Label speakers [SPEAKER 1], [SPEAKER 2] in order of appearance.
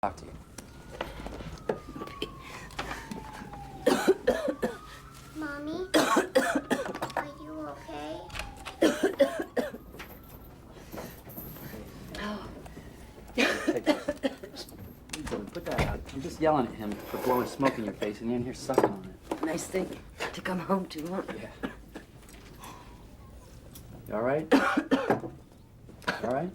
[SPEAKER 1] Talk to you.
[SPEAKER 2] Mommy, are you okay?
[SPEAKER 1] Take this. Dylan, put that out. I'm just yelling at him for blowing smoke in your face, and you're in here sucking on it.
[SPEAKER 3] Nice thing to come home to, huh?
[SPEAKER 1] Yeah. You all right? All right?